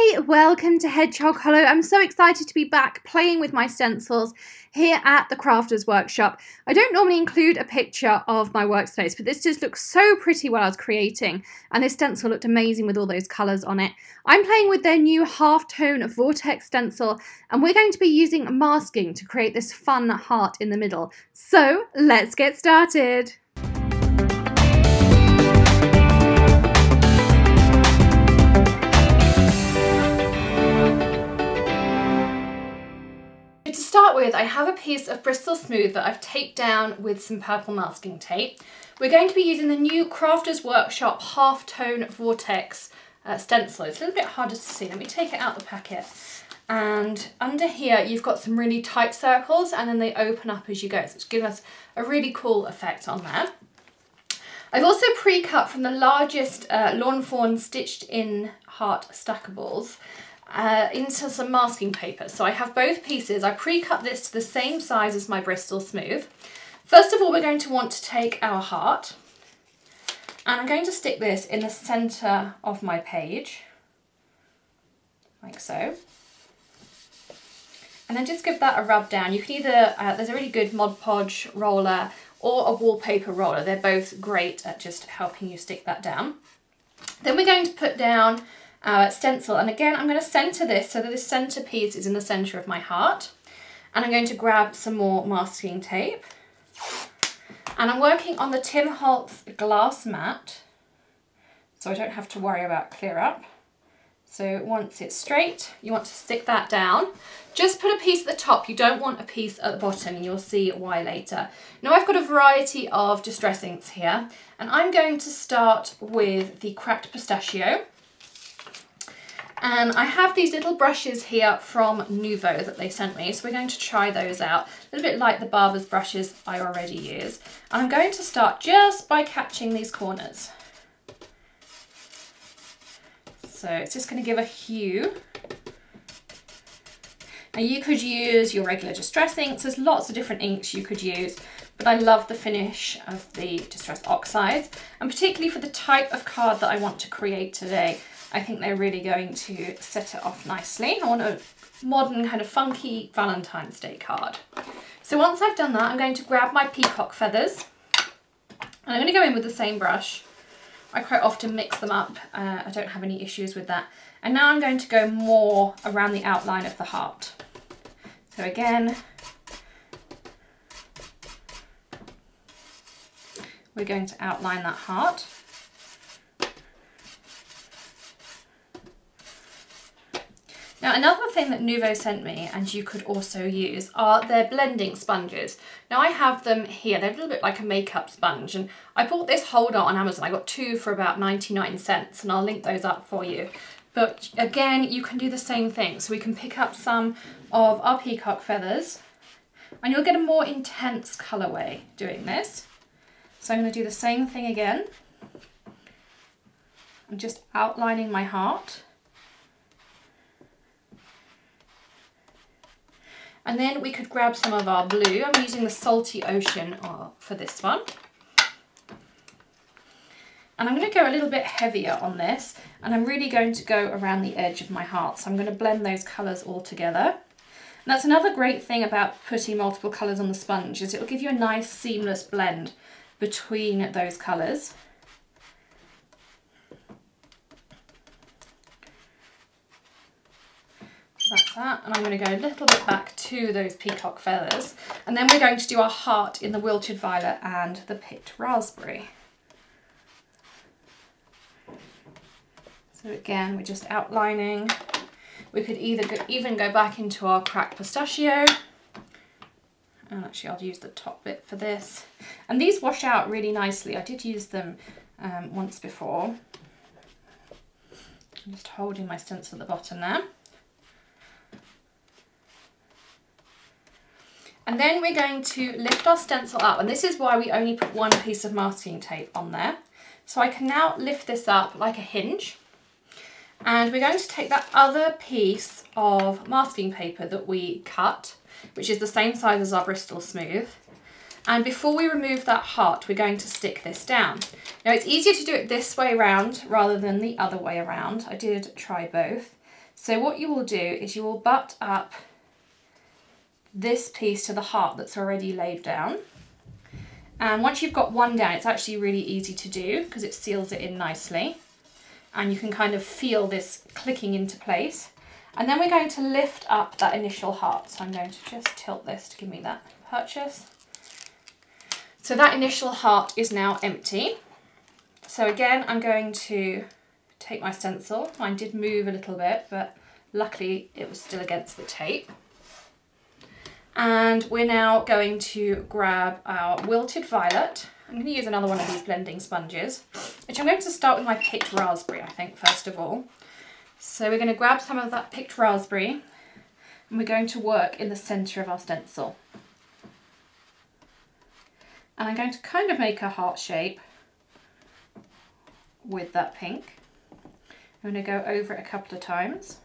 Hi, welcome to Hedgehog Hollow. I'm so excited to be back playing with my stencils here at the Crafters Workshop. I don't normally include a picture of my workspace, but this just looked so pretty while I was creating, and this stencil looked amazing with all those colours on it. I'm playing with their new Halftone Vortex stencil, and we're going to be using masking to create this fun heart in the middle. So let's get started. To start with, I have a piece of Bristol Smooth that I've taped down with some purple masking tape. We're going to be using the new Crafters Workshop Halftone Vortex stencil. It's a little bit harder to see. Let me take it out the packet. And under here, you've got some really tight circles, and then they open up as you go. So it's giving us a really cool effect on there. I've also pre-cut from the largest Lawn Fawn stitched in heart stackables into some masking paper. So I have both pieces. I pre-cut this to the same size as my Bristol Smooth. First of all, we're going to want to take our heart, and I'm going to stick this in the center of my page, like so. And then just give that a rub down. You can either, there's a really good Mod Podge roller or a wallpaper roller. They're both great at just helping you stick that down. Then we're going to put down our stencil, and again I'm going to center this so that this center piece is in the center of my heart, and I'm going to grab some more masking tape, and I'm working on the Tim Holtz glass mat so I don't have to worry about clear up. So once it's straight, you want to stick that down. Just put a piece at the top, you don't want a piece at the bottom, and you'll see why later. Now I've got a variety of distress inks here, and I'm going to start with the cracked pistachio. And I have these little brushes here from Nouveau that they sent me, so we're going to try those out. A little bit like the barber's brushes I already use. And I'm going to start just by catching these corners. So it's just going to give a hue. Now you could use your regular distress inks, there's lots of different inks you could use, but I love the finish of the Distress Oxides, and particularly for the type of card that I want to create today, I think they're really going to set it off nicely. I want a modern kind of funky Valentine's Day card. So once I've done that, I'm going to grab my peacock feathers, and I'm going to go in with the same brush. I quite often mix them up, I don't have any issues with that. And now I'm going to go more around the outline of the heart. So again, we're going to outline that heart. Now another thing that Nouveau sent me, and you could also use, are their blending sponges. Now I have them here, they're a little bit like a makeup sponge, and I bought this holder on Amazon. I got two for about 99 cents, and I'll link those up for you. But again, you can do the same thing. So we can pick up some of our peacock feathers, and you'll get a more intense colourway doing this. So I'm going to do the same thing again. I'm just outlining my heart. And then we could grab some of our blue. I'm using the Salty Ocean for this one. And I'm going to go a little bit heavier on this, and I'm really going to go around the edge of my heart. So I'm going to blend those colours all together. And that's another great thing about putting multiple colours on the sponge, is it'll give you a nice seamless blend between those colours. That's that, and I'm going to go a little bit back to those peacock feathers, and then we're going to do our heart in the Wilted Violet and the Picked Raspberry. So again, we're just outlining. We could even go back into our cracked pistachio, and actually I'll use the top bit for this. And these wash out really nicely. I did use them once before. I'm just holding my stencil at the bottom there. And then we're going to lift our stencil up, and this is why we only put one piece of masking tape on there. So I can now lift this up like a hinge, and we're going to take that other piece of masking paper that we cut, which is the same size as our Bristol Smooth, and before we remove that heart, we're going to stick this down. Now it's easier to do it this way around rather than the other way around. I did try both. So what you will do is you will butt up this piece to the heart that's already laid down. And once you've got one down, it's actually really easy to do because it seals it in nicely. And you can kind of feel this clicking into place. And then we're going to lift up that initial heart. So I'm going to just tilt this to give me that purchase. So that initial heart is now empty. So again, I'm going to take my stencil. Mine did move a little bit, but luckily it was still against the tape. And we're now going to grab our Wilted Violet. I'm going to use another one of these blending sponges, which I'm going to start with my picked raspberry, I think, first of all. So we're going to grab some of that picked raspberry and we're going to work in the centre of our stencil. And I'm going to kind of make a heart shape with that pink. I'm going to go over it a couple of times.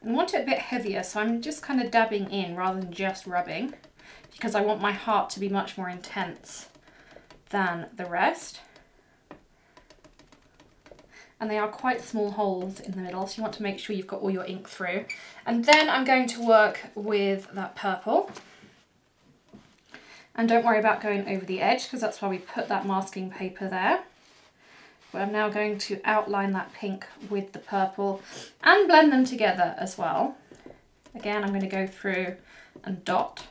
I want it a bit heavier, so I'm just kind of dabbing in rather than just rubbing, because I want my heart to be much more intense than the rest. And they are quite small holes in the middle, so you want to make sure you've got all your ink through. And then I'm going to work with that purple. And don't worry about going over the edge, because that's why we put that masking paper there. But I'm now going to outline that pink with the purple and blend them together as well. Again, I'm going to go through and dot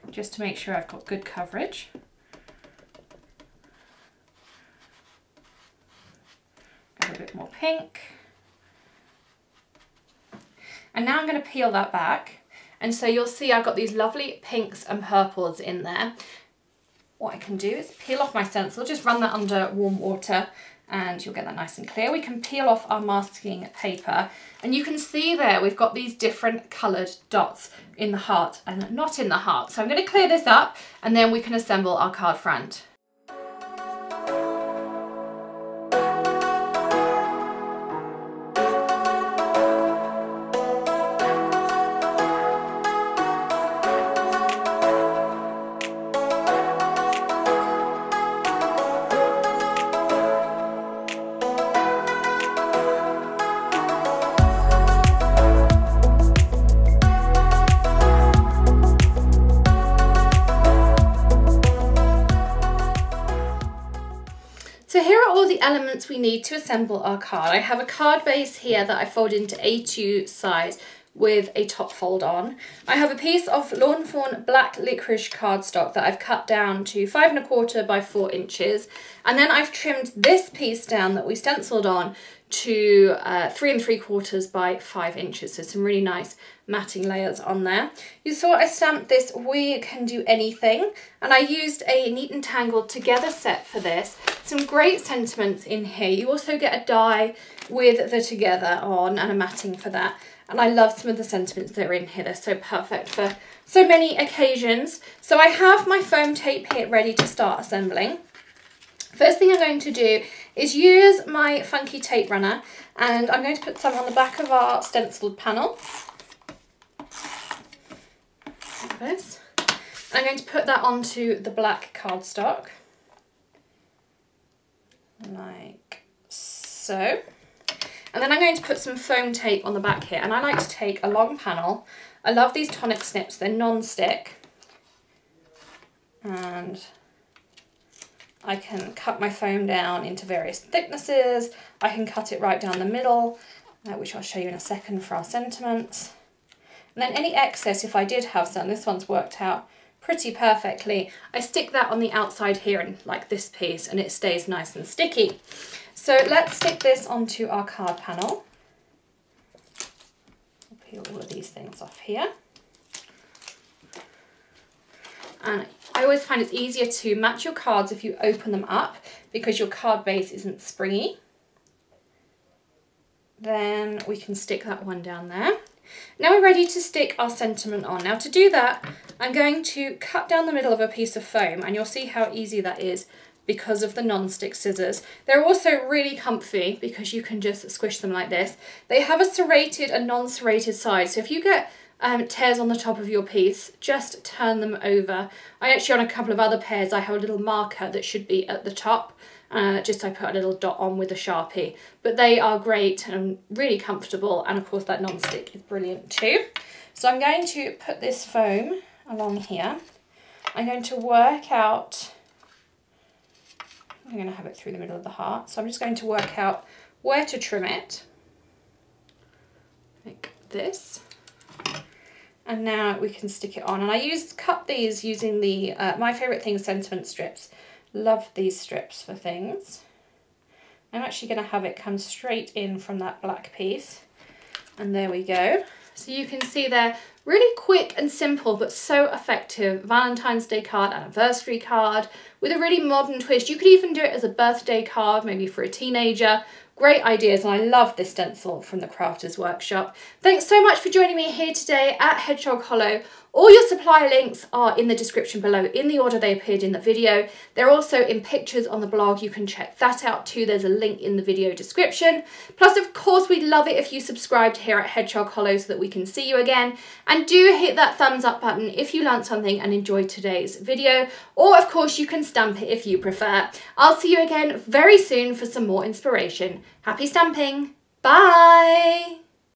just to make sure I've got good coverage. Got a bit more pink. And now I'm going to peel that back. And so you'll see I've got these lovely pinks and purples in there. What I can do is peel off my stencil, just run that under warm water and you'll get that nice and clear. We can peel off our masking paper and you can see there we've got these different coloured dots in the heart and not in the heart. So I'm going to clear this up and then we can assemble our card front. Elements we need to assemble our card. I have a card base here that I fold into A2 size with a top fold on. I have a piece of Lawn Fawn black licorice cardstock that I've cut down to 5 1/4 by 4 inches, and then I've trimmed this piece down that we stenciled on to 3 3/4 by 5 inches, so some really nice matting layers on there. You saw I stamped this "We Can Do Anything," and I used a Neat and Tangled Together set for this. Some great sentiments in here. You also get a die with the Together on and a matting for that. And I love some of the sentiments that are in here. They're so perfect for so many occasions. So I have my foam tape here ready to start assembling. First thing I'm going to do is use my funky tape runner and I'm going to put some on the back of our stenciled panel. Like this. I'm going to put that onto the black cardstock. Like so. And then I'm going to put some foam tape on the back here, and I like to take a long panel. I love these Tonic snips, they're non-stick. And I can cut my foam down into various thicknesses. I can cut it right down the middle, which I'll show you in a second for our sentiments. And then any excess, if I did have some, this one's worked out pretty perfectly. I stick that on the outside here and like this piece, and it stays nice and sticky. So let's stick this onto our card panel. I'll peel all of these things off here. And I always find it's easier to match your cards if you open them up because your card base isn't springy. Then we can stick that one down there. Now we're ready to stick our sentiment on. Now to do that, I'm going to cut down the middle of a piece of foam, and you'll see how easy that is because of the non-stick scissors. They're also really comfy because you can just squish them like this. They have a serrated and non-serrated side, so if you get tears on the top of your piece, just turn them over. I actually, on a couple of other pairs, I have a little marker that should be at the top just I put a little dot on with a Sharpie. But they are great and really comfortable, and of course that non-stick is brilliant too. So I'm going to put this foam along here. I'm going to work out, I'm going to have it through the middle of the heart, so I'm just going to work out where to trim it, like this. And now we can stick it on. And I cut these using the My Favourite Things sentiment strips. Love these strips for things. I'm actually going to have it come straight in from that black piece. And there we go. So you can see they're really quick and simple, but so effective. Valentine's Day card, anniversary card, with a really modern twist. You could even do it as a birthday card, maybe for a teenager. Great ideas, and I love this stencil from the Crafters Workshop. Thanks so much for joining me here today at Hedgehog Hollow. All your supply links are in the description below in the order they appeared in the video. They're also in pictures on the blog. You can check that out too. There's a link in the video description. Plus, of course, we'd love it if you subscribed here at Hedgehog Hollow so that we can see you again. And do hit that thumbs up button if you learned something and enjoyed today's video. Or, of course, you can stamp it if you prefer. I'll see you again very soon for some more inspiration. Happy stamping! Bye!